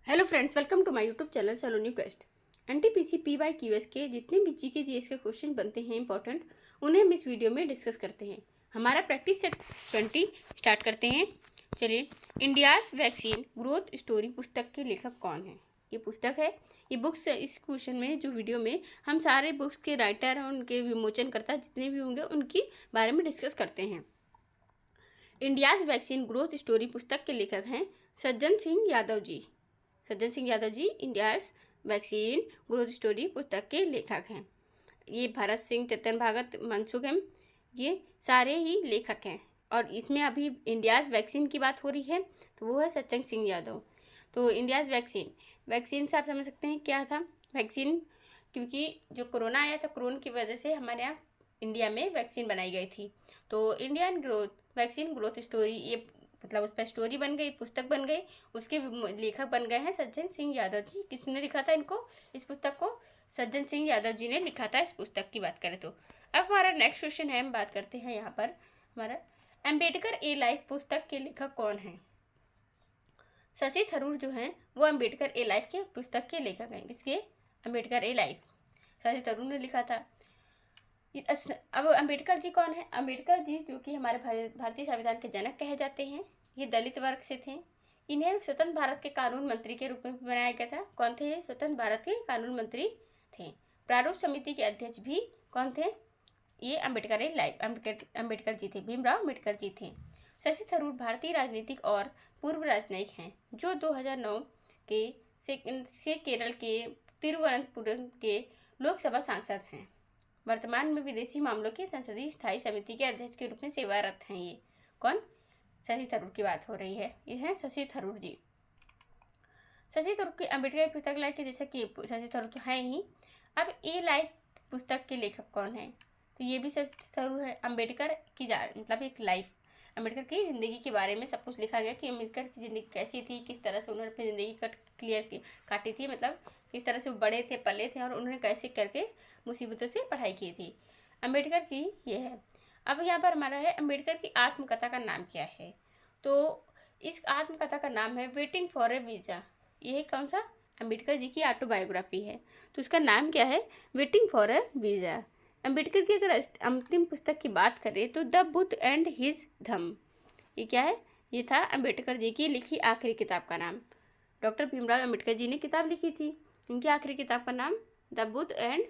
Hello friends, welcome to my YouTube channel Saloni quest. NTPC PYQs के जितने भी GK GS के question बनते हैं इंपॉर्टेंट, उन्हें हम इस वीडियो में डिस्कस करते हैं। हमारा प्रैक्टिस सेट 20 स्टार्ट करते हैं। चलिए, इंडियाज वैक्सीन ग्रोथ स्टोरी पुस्तक के लेखक कौन है? ये पुस्तक है, ये बुक्स इस क्वेश्चन में जो वीडियो में हम सारे बुक्स के राइटर और उनके विमोचनकर्ता जितने भी होंगे उनके बारे में डिस्कस करते हैं। इंडियाज वैक्सीन ग्रोथ स्टोरी पुस्तक के लेखक हैं Sajjan Singh Yadav ji. Sajjan Singh Yadav ji India's vaccine growth story पुस्तक के लेखक हैं। ये भरत सिंह, चेतन भागत, मनसुख एम, ये सारे ही लेखक हैं। और इसमें अभी इंडियाज वैक्सीन की बात हो रही है तो वो है सज्जन सिंह यादव। तो इंडियाज वैक्सीन से आप समझ सकते हैं क्या था वैक्सीन, क्योंकि जो कोरोना आया था, कोरोना की वजह से हमारे यहाँ इंडिया में वैक्सीन बनाई गई थी। तो इंडियन वैक्सीन ग्रोथ स्टोरी, ये मतलब उस पर स्टोरी बन गई, पुस्तक बन गई। उसके लेखक बन गए हैं सज्जन सिंह यादव जी। किसने लिखा था इनको, इस पुस्तक को? सज्जन सिंह यादव जी ने लिखा था इस पुस्तक की बात करें तो। अब हमारा नेक्स्ट क्वेश्चन है, हम बात करते हैं यहाँ पर हमारा अम्बेडकर ए लाइफ पुस्तक के लेखक कौन है? शशि थरूर जो हैं वो अम्बेडकर ए लाइफ के पुस्तक के लेखक हैं। किसके? अम्बेडकर ए लाइफ शशि थरूर ने लिखा था। अब अम्बेडकर जी कौन है? अम्बेडकर जी जो कि हमारे भारतीय संविधान के जनक कहे जाते हैं, ये दलित वर्ग से थे। इन्हें स्वतंत्र भारत के कानून मंत्री के रूप में बनाया गया था। कौन थे ये? स्वतंत्र भारत के कानून मंत्री थे। प्रारूप समिति के अध्यक्ष भी कौन थे? ये अम्बेडकर जी थे, भीमराव अम्बेडकर जी थे। शशि थरूर भारतीय राजनीतिक और पूर्व राजनयिक हैं जो 2009 के से केरल के तिरुवनंतपुरम के लोकसभा सांसद हैं। वर्तमान में विदेशी मामलों की संसदीय स्थायी समिति के अध्यक्ष के रूप में सेवारत हैं। ये कौन? शशि थरूर की बात हो रही है। ये हैं शशि थरूर जी। शशि थरूर की अम्बेडकर पुस्तक लाइफ के, जैसे कि शशि थरूर तो है ही। अब ए लाइफ पुस्तक के लेखक कौन है? तो ये भी शशि थरूर है। अम्बेडकर की मतलब एक लाइफ, अम्बेडकर की ज़िंदगी के बारे में सब कुछ लिखा गया कि अम्बेडकर की ज़िंदगी कैसी थी, किस तरह से उन्होंने अपनी ज़िंदगी काटी थी, मतलब किस तरह से वो बड़े थे, पले थे, और उन्होंने कैसे करके मुसीबतों से पढ़ाई की थी। अम्बेडकर की ये है। अब यहाँ पर हमारा है अम्बेडकर की आत्मकथा का नाम क्या है? तो इस आत्मकथा का नाम है वेटिंग फॉर ए वीज़ा। ये कौन सा? अम्बेडकर जी की ऑटोबायोग्राफी है। तो इसका नाम क्या है? Waiting for a visa. Ambedkar की अगर अंतिम पुस्तक की बात करें तो द बुद्ध एंड हिज धम्म, ये क्या है? ये था अम्बेडकर जी की लिखी आखिरी किताब का नाम। डॉक्टर भीमराव अम्बेडकर जी ने किताब लिखी थी, इनकी आखिरी किताब का नाम द बुद्ध एंड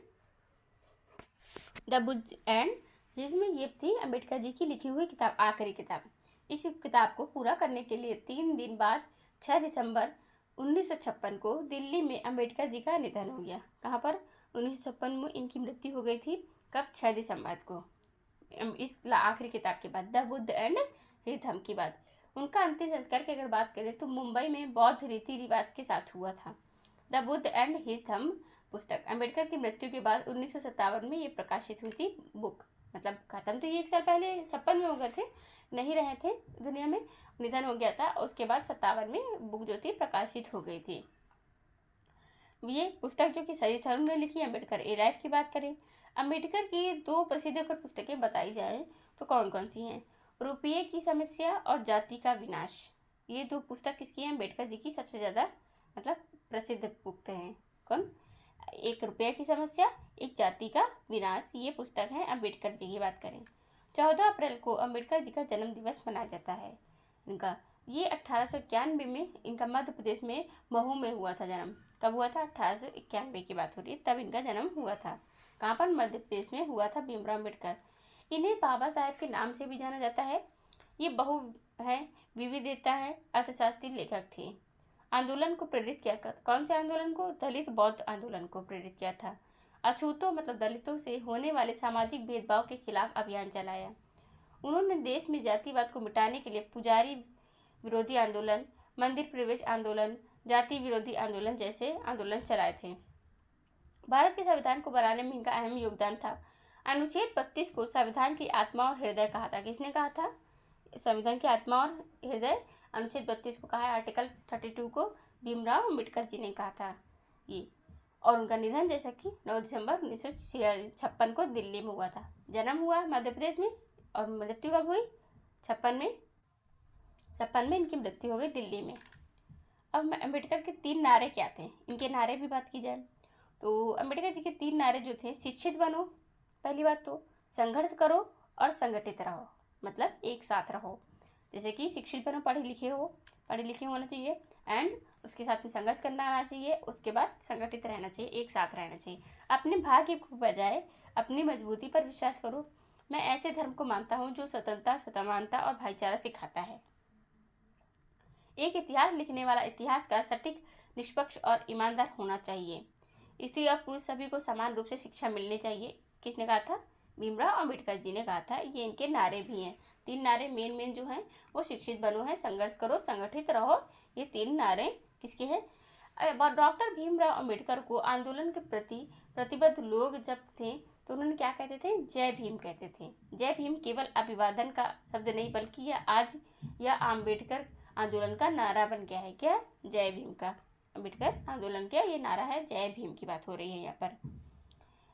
हिज में ये थी अम्बेडकर जी की लिखी हुई किताब, आखिरी किताब। इस किताब को पूरा करने के लिए 3 दिन बाद 6 दिसंबर 1956 को दिल्ली में अम्बेडकर जी का निधन हो गया। कहाँ पर? 1956 में इनकी मृत्यु हो गई थी। कब? 6 दिसंबर को, इस आखिरी किताब के बाद, द बुद्ध एंड हिज धम्म की बात। उनका अंतिम संस्कार की अगर बात करें तो मुंबई में बौद्ध रीति रिवाज के साथ हुआ था। द बुद्ध एंड हिज धम्म पुस्तक अम्बेडकर की मृत्यु के बाद 1957 में ये प्रकाशित हुई थी बुक। मतलब खत्म तो ये 1 साल पहले 56 में हो गए थे, नहीं रहे थे दुनिया में, निधन हो गया था। उसके बाद 57 में बुक जो थी प्रकाशित हो गई थी। ये पुस्तक जो कि शशि थरूर ने लिखी। अम्बेडकर ए लाइफ की बात करें, अम्बेडकर की 2 प्रसिद्ध पुस्तकें बताई जाए तो कौन कौन सी हैं? रुपये की समस्या और जाति का विनाश। ये 2 पुस्तक किसकी हैं? अम्बेडकर जी की सबसे ज़्यादा मतलब प्रसिद्ध पुस्तक हैं। कौन? एक रुपये की समस्या, एक जाति का विनाश, ये पुस्तक है अम्बेडकर जी की बात करें। 14 अप्रैल को अम्बेडकर जी का जन्म दिवस मनाया जाता है इनका। ये 1891 में इनका मध्य प्रदेश में महू में हुआ था जन्म। कब हुआ था? 1891 की बात हो रही है, तब इनका जन्म हुआ था। कहाँ पर? मध्य प्रदेश में हुआ था। भीमराव अम्बेडकर, इन्हें बाबा साहेब के नाम से भी जाना जाता है। ये बहु है, विविधता है, अर्थशास्त्री लेखक थे। आंदोलन को प्रेरित किया, कौन से आंदोलन को? दलित बौद्ध आंदोलन को प्रेरित किया था। अछूतों मतलब दलितों से होने वाले सामाजिक भेदभाव के खिलाफ अभियान चलाया। उन्होंने देश में जातिवाद को मिटाने के लिए पुजारी विरोधी आंदोलन, मंदिर प्रवेश आंदोलन, जाति विरोधी आंदोलन जैसे आंदोलन चलाए थे। भारत के संविधान को बनाने में इनका अहम योगदान था। अनुच्छेद 32 को संविधान की आत्मा और हृदय कहा था। किसने कहा था? संविधान की आत्मा और हृदय अनुच्छेद 32 को कहा है। आर्टिकल 32 को भीमराव अम्बेडकर जी ने कहा था ये। और उनका निधन जैसा कि 9 दिसंबर 1956 को दिल्ली में हुआ था। जन्म हुआ मध्य प्रदेश में और मृत्यु कब हुई? 56 में इनकी मृत्यु हो गई दिल्ली में। अब अम्बेडकर के 3 नारे क्या थे, इनके नारे भी बात की जाए तो अम्बेडकर जी के 3 नारे जो थे, शिक्षित बनो, पहली बात तो संघर्ष करो और संगठित रहो, मतलब एक साथ रहो। जैसे कि शिक्षित बनो, पढ़े लिखे होना चाहिए, एंड उसके साथ में संघर्ष करना आना चाहिए, उसके बाद संगठित रहना चाहिए, एक साथ रहना चाहिए। अपने भाग्य को बजाय अपनी मजबूती पर विश्वास करो। मैं ऐसे धर्म को मानता हूँ जो स्वतंत्रता, समानता और भाईचारा सिखाता है। एक इतिहास लिखने वाला इतिहासकार सटीक, निष्पक्ष और ईमानदार होना चाहिए। स्त्री और पुरुष सभी को समान रूप से शिक्षा मिलनी चाहिए। किसने कहा था? भीमराव अम्बेडकर जी ने कहा था। ये इनके नारे भी हैं। 3 नारे मेन जो हैं वो शिक्षित बनो है, संघर्ष करो, संगठित रहो। ये 3 नारे किसके हैं? डॉक्टर भीमराव अम्बेडकर को आंदोलन के प्रति प्रतिबद्ध लोग जब थे तो उन्होंने क्या कहते थे? जय भीम कहते थे। जय भीम केवल अभिवादन का शब्द नहीं, बल्कि यह अम्बेडकर आंदोलन का नारा बन गया है। क्या? जय भीम का अम्बेडकर आंदोलन का ये नारा है। जय भीम की बात हो रही है यहाँ पर।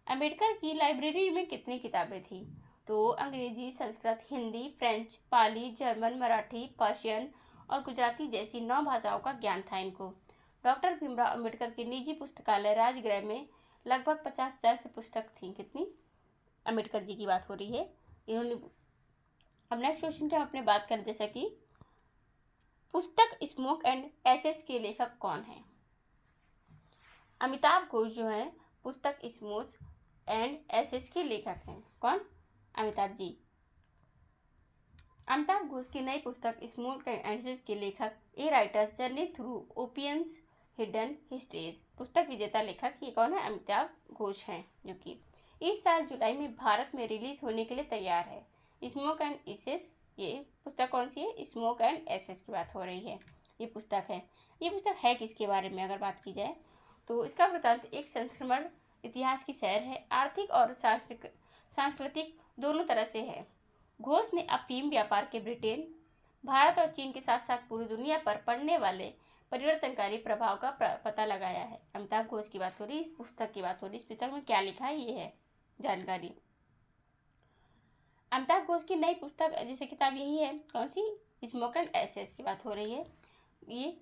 अम्बेडकर की लाइब्रेरी में कितनी किताबें थी? तो अंग्रेजी, संस्कृत, हिंदी, फ्रेंच, पाली, जर्मन, मराठी, पर्शियन और गुजराती जैसी 9 भाषाओं का ज्ञान था इनको। डॉक्टर भीमराव अम्बेडकर के निजी पुस्तकालय राजगृह में लगभग 50,000 से पुस्तक थी। कितनी? अम्बेडकर जी की बात हो रही है। इन्होंने अब नेक्स्ट क्वेश्चन की हम अपने बात करें, जैसा कि पुस्तक स्मोक एंड एसेस के लेखक कौन है? अमिताभ घोष जो है पुस्तक स्मोक एंड एसेस के लेखक हैं। कौन? अमिताभ जी। अमिताभ घोष की नई पुस्तक स्मोक एंड एसेस के लेखक a writer's journey through opium's hidden histories. पुस्तक विजेता लेखक ये कौन है? अमिताभ घोष हैं, जो कि इस साल जुलाई में भारत में रिलीज होने के लिए तैयार है। स्मोक एंड एसेस, ये पुस्तक कौन सी है? स्मोक एंड एसेस की बात हो रही है। ये पुस्तक है। ये पुस्तक है किसके बारे में अगर बात की जाए तो इसका वृत्तांत एक संक्रमण इतिहास की सैर है। आर्थिक और सांस्कृतिक दोनों तरह से है। घोष ने अफीम व्यापार के ब्रिटेन, भारत और चीन के साथ साथ पूरी दुनिया पर पड़ने वाले परिवर्तनकारी प्रभाव का पता लगाया है। अमिताभ घोष की बात हो रही, इस पुस्तक की बात हो रही। इस पुस्तक में क्या लिखा है ये है जानकारी। अमिताभ घोष की नई पुस्तक जैसे किताब यही है, कौन सी? स्मोक एंड एसेस की बात हो रही है। ये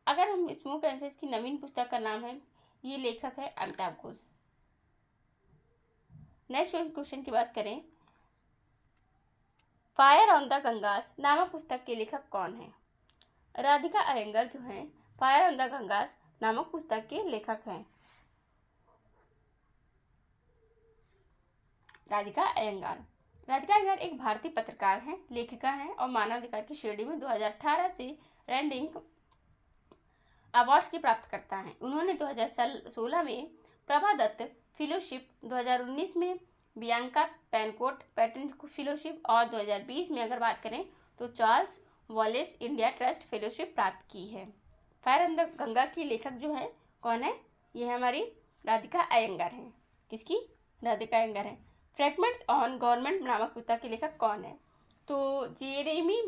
अगर हम स्मोक एंड एसेस की नवीन पुस्तक का नाम है, ये लेखक है अमिताभ घोष। नेक्स्ट क्वेश्चन की बात करें, फायर ऑन द गंगास नामक पुस्तक के लेखक कौन है? राधिका अयंगर जो हैं फायर ऑन द गंगास नामक पुस्तक के लेखक हैं। राधिका अयंगर एक भारतीय पत्रकार हैं, लेखिका हैं और मानवाधिकार की श्रेणी में 2018 से रैंडिंग अवार्ड्स की प्राप्तकर्ता हैं। उन्होंने 2016 में प्रभा दत्त फेलोशिप, 2019 में बियांका पेनकोट पेटेंट फेलोशिप और 2020 में अगर बात करें तो Charles Wallace India trust fellowship प्राप्त की है। फायर ऑन द गंगा की लेखक जो है कौन है? ये हमारी राधिका अयंगर हैं। किसकी? राधिका अयंगर हैं। फ्रैगमेंट्स ऑन गवर्नमेंट नामक पुस्तक के लेखक कौन है? तो जेरेमी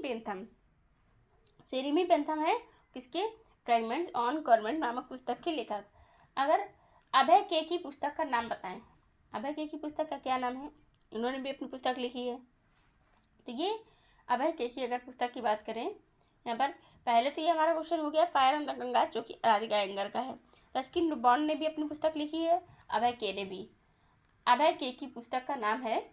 बेंथम है किसके? फ्रैगमेंट्स ऑन गवर्नमेंट नामक पुस्तक के लेखक। अगर अभय के की पुस्तक का नाम बताएं, अभय के की पुस्तक का क्या नाम है? इन्होंने भी अपनी पुस्तक लिखी है। तो ये अभय के की अगर पुस्तक की बात करें यहाँ पर, पहले तो ये हमारा क्वेश्चन हो गया फायर ऑन द गंगा जो कि राधिका अयंगर का है। रस्किन बॉन्ड ने भी अपनी पुस्तक लिखी है, अभय के ने भी। अभय के की पुस्तक का नाम है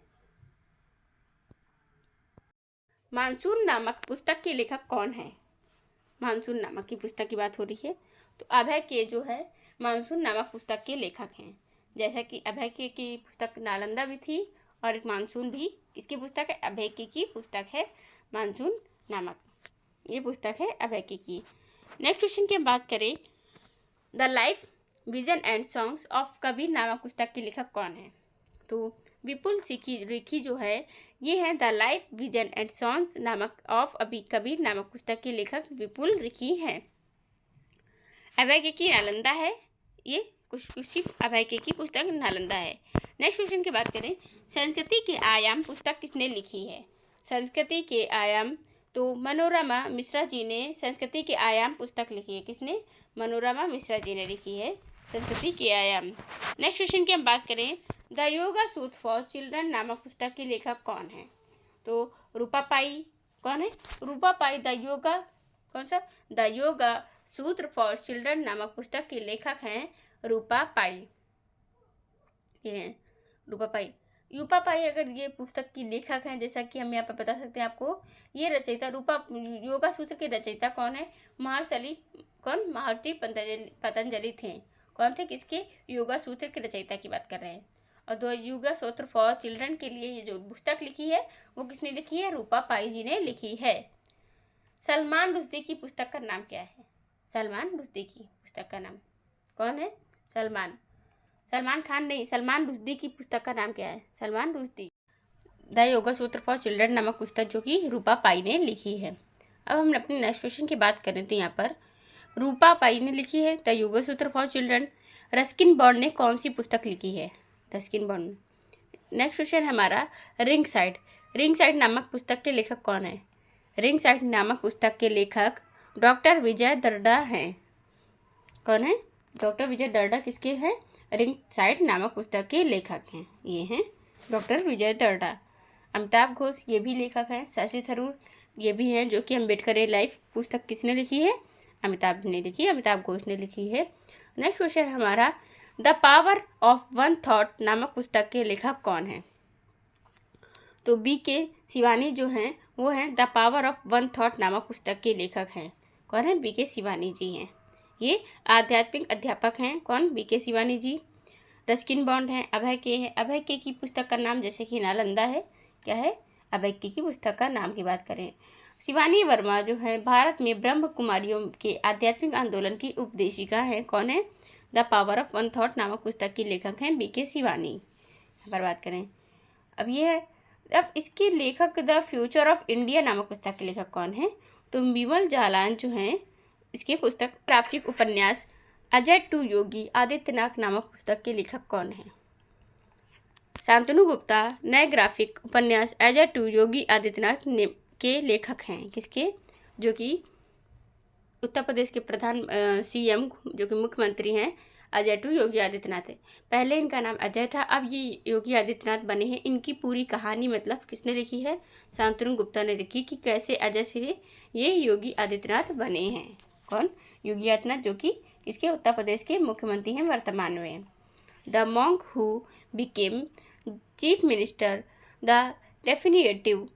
मानसून नामक पुस्तक के लेखक कौन है? मानसून नामक की पुस्तक की बात हो रही है। तो अभय के जो है मानसून नामक पुस्तक के लेखक हैं। जैसा कि अभय के की पुस्तक नालंदा भी थी और एक मानसून भी इसकी पुस्तक है। अभय के की पुस्तक है मानसून नामक, ये पुस्तक है अभय के की। नेक्स्ट क्वेश्चन की हम बात करें, the life vision and songs of Kabir नामक पुस्तक के लेखक कौन है? तो विपुल रिखी जो है ये है the life vision and songs नामक ऑफ कबीर नामक पुस्तक के लेखक विपुल रिखी हैं। अभय के की नालंदा है, ये कुछ अभय के की पुस्तक नालंदा है। नेक्स्ट क्वेश्चन की बात करें, संस्कृति के आयाम पुस्तक किसने लिखी है? संस्कृति के आयाम, तो मनोरमा मिश्रा जी ने संस्कृति के आयाम पुस्तक लिखी है। किसने? मनोरमा मिश्रा जी ने लिखी है संस्कृति के आयाम। नेक्स्ट क्वेश्चन की हम बात करें, द योगा सूत्र फॉर चिल्ड्रन नामक पुस्तक के लेखक कौन है? तो रूपा पाई। कौन है? रूपा पाई। द योगा, कौन सा? द योगा सूत्र फॉर चिल्ड्रन नामक पुस्तक के लेखक हैं रूपा पाई। ये हैं रूपा पाई। यूपा पाई अगर ये पुस्तक की लेखक हैं, जैसा कि हम यहाँ पर बता सकते हैं आपको, ये रचयिता योगा सूत्र के रचयिता कौन है? महर्षि पतंजलि थे। कौन थे? किसके? योगा सूत्र के रचयिता की बात कर रहे हैं। और दो योगा सूत्र फॉर चिल्ड्रन के लिए ये जो पुस्तक लिखी है वो किसने लिखी है? रूपा पाई जी ने लिखी है। सलमान रुश्दी की पुस्तक का नाम क्या है? सलमान रुश्दी की पुस्तक का नाम कौन है? सलमान खान नहीं, सलमान रुश्दी की पुस्तक का नाम क्या है? सलमान रुश्दी। द योगा सूत्र फॉर चिल्ड्रन नामक पुस्तक जो कि रूपा पाई ने लिखी है। अब हम अपने नेक्स्ट क्वेश्चन की बात करें तो यहाँ पर रूपा पाई ने लिखी है द योगा सूत्र फॉर चिल्ड्रन। रस्किन बॉन्ड ने कौन सी पुस्तक लिखी है? Ruskin bond. नेक्स्ट क्वेश्चन हमारा रिंग साइड नामक पुस्तक के लेखक कौन है? रिंग साइड नामक पुस्तक के लेखक डॉक्टर विजय दर्डा हैं। कौन है? डॉक्टर विजय दर्डा किसके हैं? रिंग साइड नामक पुस्तक के लेखक हैं। ये हैं डॉक्टर विजय दर्डा। अमिताभ घोष ये भी लेखक हैं। शशि थरूर ये भी हैं, जो कि अम्बेडकर ए लाइफ पुस्तक किसने लिखी है? अमिताभ ने लिखी है, अमिताभ घोष ने लिखी है। नेक्स्ट क्वेश्चन हमारा the power of one thought नामक पुस्तक के लेखक कौन है? तो BK शिवानी जो हैं वो हैं the power of one thought नामक पुस्तक के लेखक हैं। कौन है? BK शिवानी जी हैं। ये आध्यात्मिक अध्यापक हैं। कौन? BK शिवानी जी। रस्किन बॉन्ड हैं अभय के हैं। अभय के की पुस्तक का नाम जैसे कि नालंदा है। क्या है? अभय के की पुस्तक का नाम की बात करें। शिवानी वर्मा जो है भारत में ब्रह्म कुमारियों के आध्यात्मिक आंदोलन की उपदेशिका है। कौन है? The power of one thought नामक पुस्तक की लेखक हैं BK शिवानी। यहाँ पर बात करें अब ये है, अब इसके लेखक द फ्यूचर ऑफ इंडिया नामक पुस्तक के लेखक कौन है? तो विमल जालान जो हैं इसके पुस्तक ग्राफिक उपन्यास अजय टू योगी आदित्यनाथ नामक पुस्तक के लेखक कौन है? शांतनु गुप्ता नए ग्राफिक उपन्यास अजय टू योगी आदित्यनाथ के लेखक हैं। किसके? जो कि उत्तर प्रदेश के प्रधान CM जो कि मुख्यमंत्री हैं अजय टू योगी आदित्यनाथ है। पहले इनका नाम अजय था, अब ये योगी आदित्यनाथ बने हैं। इनकी पूरी कहानी मतलब किसने लिखी है? शांतनु गुप्ता ने लिखी कि कैसे अजय से ये योगी आदित्यनाथ बने हैं। कौन? योगी आदित्यनाथ जो कि इसके उत्तर प्रदेश के मुख्यमंत्री हैं वर्तमान में। The monk who became chief minister the definitive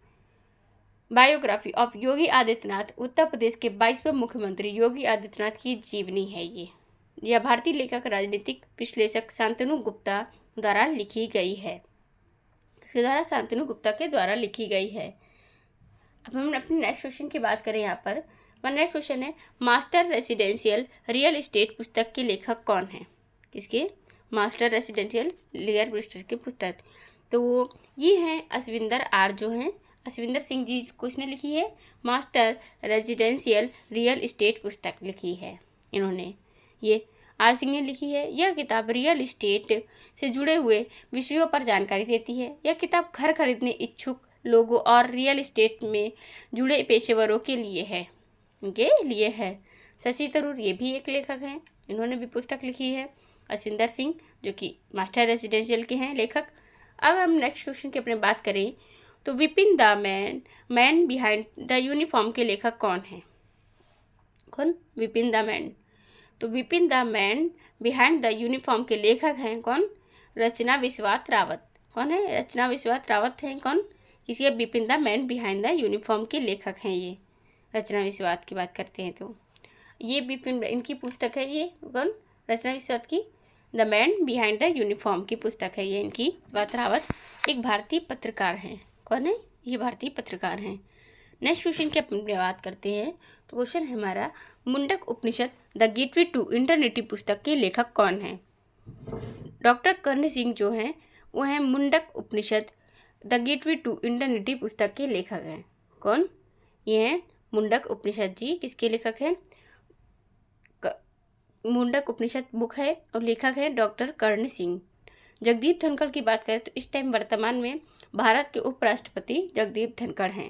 biography of Yogi Adityanath Uttar Pradesh के 22वें मुख्यमंत्री योगी आदित्यनाथ की जीवनी है। यह भारतीय लेखक राजनीतिक विश्लेषक शांतनु गुप्ता द्वारा लिखी गई है। इसके द्वारा शांतनु गुप्ता के द्वारा लिखी गई है। अब हम अपने नेक्स्ट क्वेश्चन की बात करें यहाँ पर। नेक्स्ट क्वेश्चन है मास्टर रेसिडेंशियल रियल एस्टेट पुस्तक के लेखक कौन है? किसके? मास्टर रेसिडेंशियल रियल एस्टेट की पुस्तक तो ये हैं अश्विंदर R जो हैं अश्विंदर सिंह जी को इसने लिखी है। मास्टर रेजिडेंशियल रियल एस्टेट पुस्तक लिखी है इन्होंने। ये R सिंह ने लिखी है। यह किताब रियल एस्टेट से जुड़े हुए विषयों पर जानकारी देती है। यह किताब घर खरीदने इच्छुक लोगों और रियल एस्टेट में जुड़े पेशेवरों के लिए है। शशि थरूर ये भी एक लेखक हैं, इन्होंने भी पुस्तक लिखी है। अश्विंदर सिंह जो कि मास्टर रेजिडेंशियल के हैं लेखक। अब हम नेक्स्ट क्वेश्चन की अपने बात करें तो Vipin the man behind the uniform के लेखक कौन है? कौन? Vipin the man. तो Vipin the man behind the uniform के लेखक हैं कौन? रचना विश्वास रावत। कौन है? रचना विश्वास रावत हैं। कौन? किसी? Vipin the man behind the uniform के लेखक हैं ये रचना विश्वास की बात करते हैं तो ये विपिन इनकी पुस्तक है। ये कौन? रचना विश्वास की the man behind the uniform की पुस्तक है। ये इनकी विश्वास रावत एक भारतीय पत्रकार हैं। कौन है? ये भारतीय पत्रकार हैं। नेक्स्ट क्वेश्चन की अपनी बात करते हैं तो क्वेश्चन है हमारा मुंडक उपनिषद द गेटवे टू इंटरनेटी पुस्तक के लेखक कौन है? डॉक्टर कर्ण सिंह जो हैं वो हैं मुंडक उपनिषद द गेटवे टू इंटरनेटी पुस्तक के लेखक हैं। कौन? ये हैं मुंडक उपनिषद जी। किसके लेखक हैं? मुंडक उपनिषद बुक है और लेखक है डॉक्टर कर्ण सिंह। जगदीप धनखड़ की बात करें तो इस टाइम वर्तमान में भारत के उपराष्ट्रपति जगदीप धनखड़ हैं।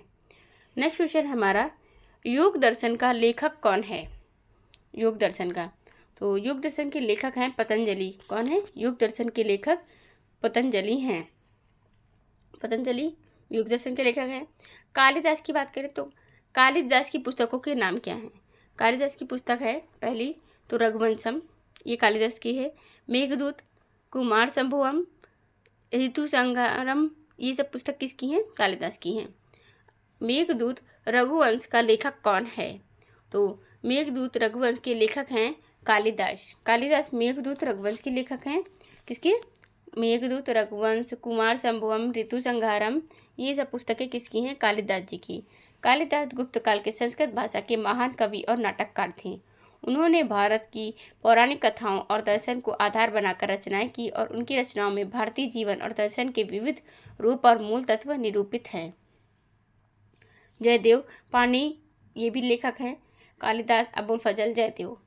नेक्स्ट क्वेश्चन हमारा योग दर्शन का लेखक कौन है? योग दर्शन का तो योग दर्शन के लेखक हैं पतंजलि। कौन है? योग दर्शन के लेखक पतंजलि हैं। पतंजलि योग दर्शन के लेखक हैं। कालिदास की बात करें तो कालिदास की पुस्तकों के नाम क्या हैं? कालिदास की पुस्तक है पहली तो रघुवंशम, ये कालिदास की है। मेघदूत, कुमार संभवम, ऋतुसंहारम, ये सब पुस्तक किसकी हैं? कालिदास की हैं। मेघदूत रघुवंश का लेखक कौन है? तो मेघदूत रघुवंश के लेखक हैं कालिदास। कालिदास मेघदूत रघुवंश के लेखक हैं। किसके? मेघदूत, रघुवंश, कुमार संभवम, ऋतुसंहारम, ये सब पुस्तकें किसकी हैं? कालिदास जी की। कालिदास गुप्त काल के संस्कृत भाषा के महान कवि और नाटककार थे। उन्होंने भारत की पौराणिक कथाओं और दर्शन को आधार बनाकर रचनाएं की और उनकी रचनाओं में भारतीय जीवन और दर्शन के विविध रूप और मूल तत्व निरूपित हैं। जयदेव पाणिनि, ये भी लेखक हैं। कालिदास, अबुल फजल, जयदेव।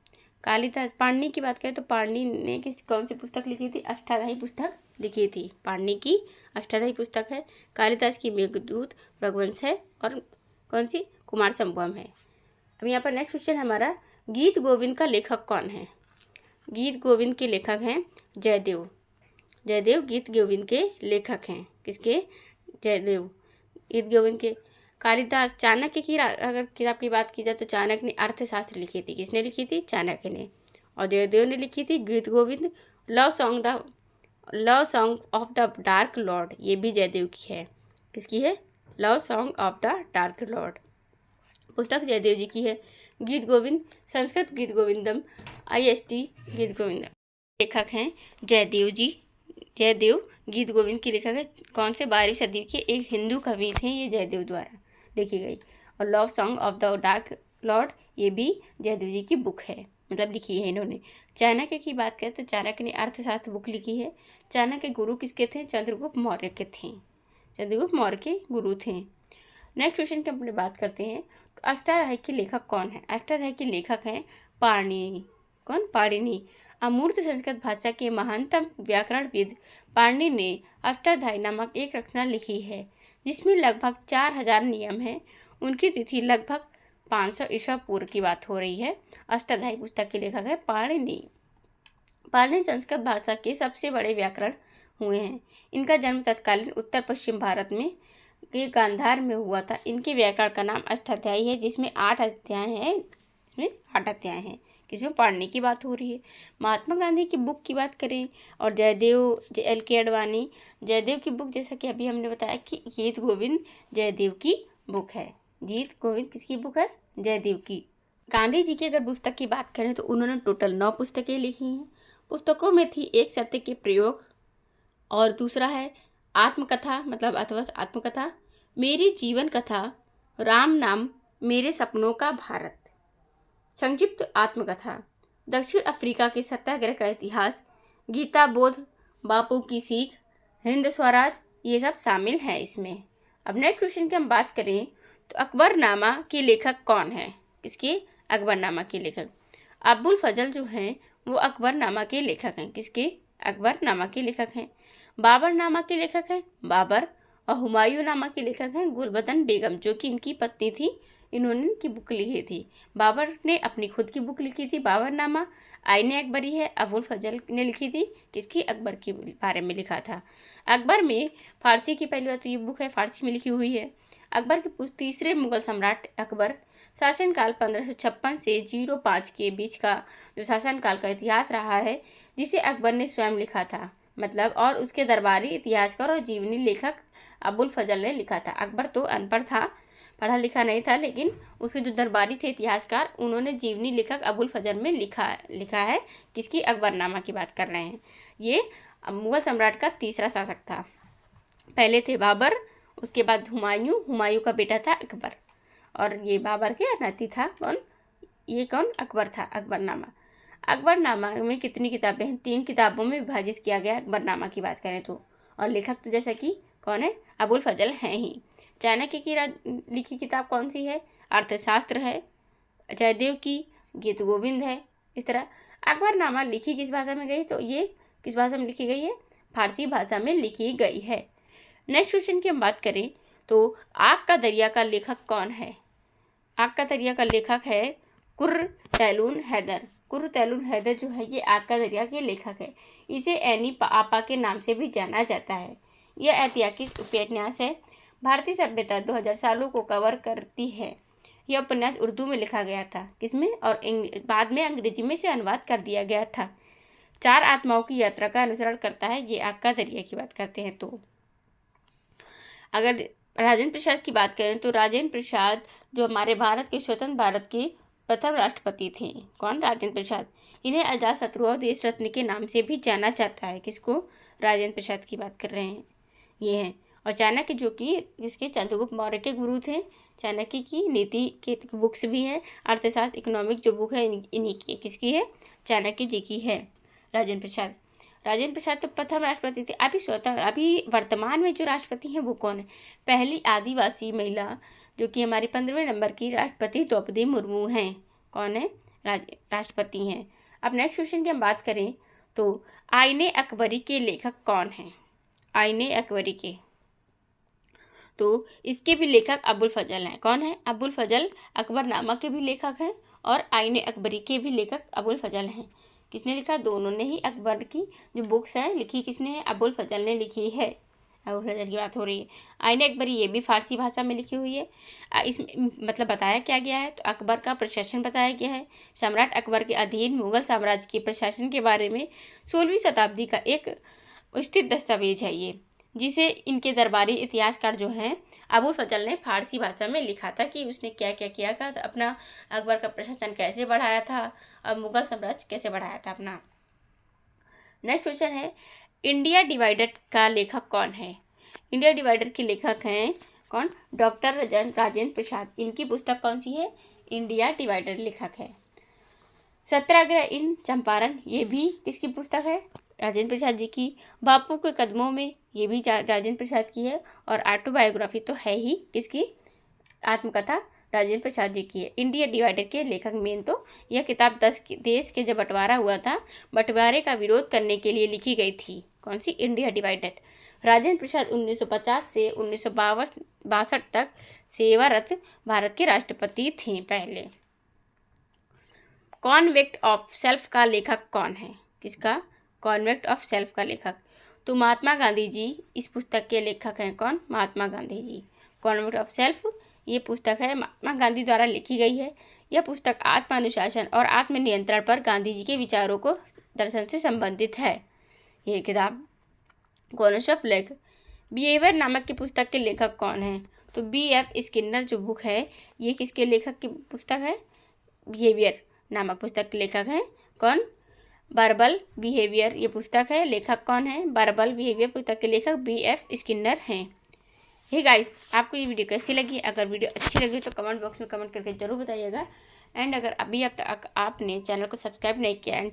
कालिदास, पाणिनि की बात करें तो पाणिनि ने कौन सी पुस्तक लिखी थी? अष्टाध्यायी पुस्तक लिखी थी। पाणिनि की अष्टाध्यायी पुस्तक है। कालिदास की मेघदूत रघुवंश है और कौन सी? कुमार संभवम है। अब यहाँ पर नेक्स्ट क्वेश्चन हमारा, गीत गोविंद का लेखक कौन है? गीत गोविंद के लेखक हैं जयदेव। जयदेव गीत गोविंद के लेखक हैं। किसके? जयदेव गीत गोविंद के। कालिदास, चाणक्य की अगर किताब की बात की जाए तो चाणक्य ने अर्थशास्त्र लिखी थी। किसने लिखी थी? चाणक्य ने। और जयदेव ने लिखी थी गीत Govind. Love song of the dark Lord, ये भी जयदेव की है। किसकी है? Love song of the dark Lord पुस्तक जयदेव जी की है। गीत गोविंद, संस्कृत गीत गोविंदम, IST गीत गोविंदम, लेखक हैं जयदेव जी। जयदेव गीत गोविंद की लेखक है। कौन से? 12वीं सदी के एक हिंदू कवि थे, ये जयदेव द्वारा लिखी गई। और love song of the dark Lord, ये भी जयदेव जी की बुक है, मतलब लिखी है इन्होंने। चाणक्य की बात करें तो चाणक्य ने अर्थशास्त्र बुक लिखी है। चाणक्य गुरु किसके थे? चंद्रगुप्त मौर्य के थे। चंद्रगुप्त मौर्य के गुरु थे। नेक्स्ट क्वेश्चन की हम बात करते हैं, तो अष्टाध्यायी के लेखक कौन है? अष्टाध्यायी के लेखक हैं पाणिनि। कौन? पाणिनि। अमूर्त संस्कृत भाषा के महानतम व्याकरणविद पाणिनि ने अष्टाध्यायी नामक एक रचना लिखी है जिसमें लगभग 4000 नियम हैं। उनकी तिथि लगभग 500 ईसा पूर्व की बात हो रही है। अष्टाध्यायी पुस्तक के लेखक है पाणिनि। पाणिनि संस्कृत भाषा के सबसे बड़े व्याकरण हुए हैं। इनका जन्म तत्कालीन उत्तर पश्चिम भारत में के गांधार में हुआ था। इनके व्याकरण का नाम अष्टाध्यायी है, जिसमें 8 अध्याय हैं। इसमें 8 अध्याय हैं। किसमें? पाणिनि की बात हो रही है। महात्मा गांधी की बुक की बात करें और जयदेव LK अडवाणी, जयदेव की बुक जैसा कि अभी हमने बताया कि गीत गोविंद जयदेव की बुक है। गीत गोविंद किसकी बुक है? जयदेव की। गांधी जी की अगर पुस्तक की बात करें तो उन्होंने टोटल 9 पुस्तकें लिखी हैं। पुस्तकों में थी एक सत्य के प्रयोग, और दूसरा है आत्मकथा, मतलब अथवा आत्मकथा, मेरी जीवन कथा, राम नाम, मेरे सपनों का भारत, संक्षिप्त आत्मकथा, दक्षिण अफ्रीका के सत्याग्रह का इतिहास, गीता बोध, बापू की सीख, हिंद स्वराज, ये सब शामिल हैं इसमें। अब नेक्स्ट क्वेश्चन की हम बात करें तो अकबरनामा के लेखक कौन है? किसके? अकबरनामा के लेखक अबुल फजल जो हैं वो अकबरनामा के लेखक हैं। किसके? अकबरनामा के लेखक हैं। बाबरनामा के लेखक हैं बाबर, और हुमायूं नामा के लेखक हैं गुलबदन बेगम, जो कि इनकी पत्नी थी। इन्होंने इनकी बुक लिखी थी। बाबर ने अपनी खुद की बुक लिखी थी बाबरनामा। आईने अकबरी है अबुल फजल ने लिखी थी। किसकी? अकबर के बारे में लिखा था। अकबर में फारसी की पहली बात तो ये बुक है फारसी में लिखी हुई है। अकबर के तीसरे मुगल सम्राट अकबर शासनकाल 1556 से 05 के बीच का जो शासनकाल का इतिहास रहा है, जिसे अकबर ने स्वयं लिखा था, मतलब, और उसके दरबारी इतिहासकार और जीवनी लेखक अबुल फजल ने लिखा था। अकबर तो अनपढ़ था, पढ़ा लिखा नहीं था, लेकिन उसके जो दरबारी थे इतिहासकार, उन्होंने जीवनी लेखक अबुल फजल में लिखा है। किसकी? अकबरनामा की बात कर रहे हैं। ये मुगल सम्राट का तीसरा शासक था। पहले थे बाबर, उसके बाद हुमायूं का बेटा था अकबर, और ये बाबर के नाती था कौन? ये कौन? अकबर था। अकबरनामा। अकबरनामा में कितनी किताबें हैं? 3 किताबों में विभाजित किया गया अकबरनामा की बात करें तो। और लेखक तो जैसा कि कौन है? अबुल फजल हैं ही। चाणक्य की लिखी किताब कौन सी है? अर्थशास्त्र है। जयदेव की गीत गोविंद है। इस तरह अकबरनामा लिखी किस भाषा में गई? तो ये किस भाषा में लिखी गई है? फारसी भाषा में लिखी गई है। नेक्स्ट क्वेश्चन की हम बात करें तो आग का दरिया का लेखक कौन है? आग का दरिया का लेखक है कुर्र तैलून हैदर। कुर्र तैलून हैदर जो है ये आग का दरिया के लेखक है। इसे एनी आपा के नाम से भी जाना जाता है। यह ऐतिहासिक उपन्यास है। भारतीय सभ्यता 2000 सालों को कवर करती है। यह उपन्यास उर्दू में लिखा गया था, किसमें, और बाद में अंग्रेजी में से अनुवाद कर दिया गया था। 4 आत्माओं की यात्रा का अनुसरण करता है, ये आग का दरिया की बात करते हैं। तो अगर राजेंद्र प्रसाद की बात करें तो राजेंद्र प्रसाद जो हमारे भारत के स्वतंत्र भारत के प्रथम राष्ट्रपति थे। कौन? राजेंद्र प्रसाद। इन्हें अजातशत्रु और देश रत्न के नाम से भी जाना जाता है। किसको? राजेंद्र प्रसाद की बात कर रहे हैं, ये हैं। और चाणक्य जो कि इसके चंद्रगुप्त मौर्य के गुरु थे। चाणक्य की नीति के बुक्स भी हैं, अर्थशास्त्र इकोनॉमिक जो बुक है इन्हीं की। किसकी है? चाणक्य जी की है। राजेंद्र प्रसाद। राजेंद्र प्रसाद तो प्रथम राष्ट्रपति थे। अभी वर्तमान में जो राष्ट्रपति हैं वो कौन है? पहली आदिवासी महिला जो कि हमारी 15वें नंबर की राष्ट्रपति द्रौपदी मुर्मू हैं। कौन है? राष्ट्रपति हैं। अब नेक्स्ट क्वेश्चन की हम बात करें तो आईने अकबरी के लेखक कौन हैं? आईने अकबरी के, तो इसके भी लेखक अबुल फजल हैं। कौन है? अबुल फजल अकबरनामा के भी लेखक हैं और आईने अकबरी के भी लेखक अबुल फजल हैं। किसने लिखा? दोनों ने ही। अकबर की जो बुक्स हैं लिखी किसने है? अबुल फजल ने लिखी है। अबुल फजल की बात हो रही है। आईने अकबरी ये भी फारसी भाषा में लिखी हुई है। इसमें मतलब बताया क्या गया है? तो अकबर का प्रशासन बताया गया है। सम्राट अकबर के अधीन मुगल साम्राज्य के प्रशासन के बारे में 16वीं शताब्दी का एक स्थित दस्तावेज है ये, जिसे इनके दरबारी इतिहासकार जो हैं अबुल फजल ने फारसी भाषा में लिखा था कि उसने क्या क्या किया था, अपना अकबर का प्रशासन कैसे बढ़ाया था और मुगल साम्राज्य कैसे बढ़ाया था अपना। नेक्स्ट क्वेश्चन है इंडिया डिवाइडेड का लेखक कौन है? इंडिया डिवाइडेड के लेखक हैं कौन? डॉक्टर राजेंद्र प्रसाद। इनकी पुस्तक कौन सी है? इंडिया डिवाइडेड लेखक है। सत्याग्रह इन चंपारण, ये भी किसकी पुस्तक है? राजेंद्र प्रसाद जी की। बापू के कदमों में, ये भी राजेंद्र प्रसाद की है। और ऑटोबायोग्राफी तो है ही, किसकी? आत्मकथा राजेंद्र प्रसाद जी की है। इंडिया डिवाइडेड के लेखक मेन तो यह किताब देश के जब बंटवारा हुआ था, बंटवारे का विरोध करने के लिए लिखी गई थी। कौन सी? India divided. राजेंद्र प्रसाद 1950 से 1962 तक सेवारत भारत के राष्ट्रपति थे पहले। कॉन्वेक्ट ऑफ सेल्फ का लेखक कौन है? किसका? कॉन्वेक्ट ऑफ सेल्फ का लेखक तो महात्मा गांधी जी इस पुस्तक के लेखक हैं। कौन? Mahatma Gandhi ji. Convict of self ये पुस्तक है, महात्मा गांधी द्वारा लिखी गई है। यह पुस्तक आत्मानुशासन और आत्मनियंत्रण पर गांधी जी के विचारों को दर्शन से संबंधित है। ये किताब कॉन्वेक्ट ऑफ लेख बिहेवियर नामक की पुस्तक के लेखक कौन है? तो B.F. स्किनर जो बुक है ये किसके लेखक की पुस्तक है? बिहेवियर नामक पुस्तक के लेखक हैं कौन? वर्बल बिहेवियर ये पुस्तक है। लेखक कौन है? वर्बल बिहेवियर पुस्तक के लेखक B.F. स्किनर हैं। हे गाइस, आपको ये वीडियो कैसी लगी? अगर वीडियो अच्छी लगी तो कमेंट बॉक्स में कमेंट करके जरूर बताइएगा। एंड अगर अभी अब तक आपने चैनल को सब्सक्राइब नहीं किया एंड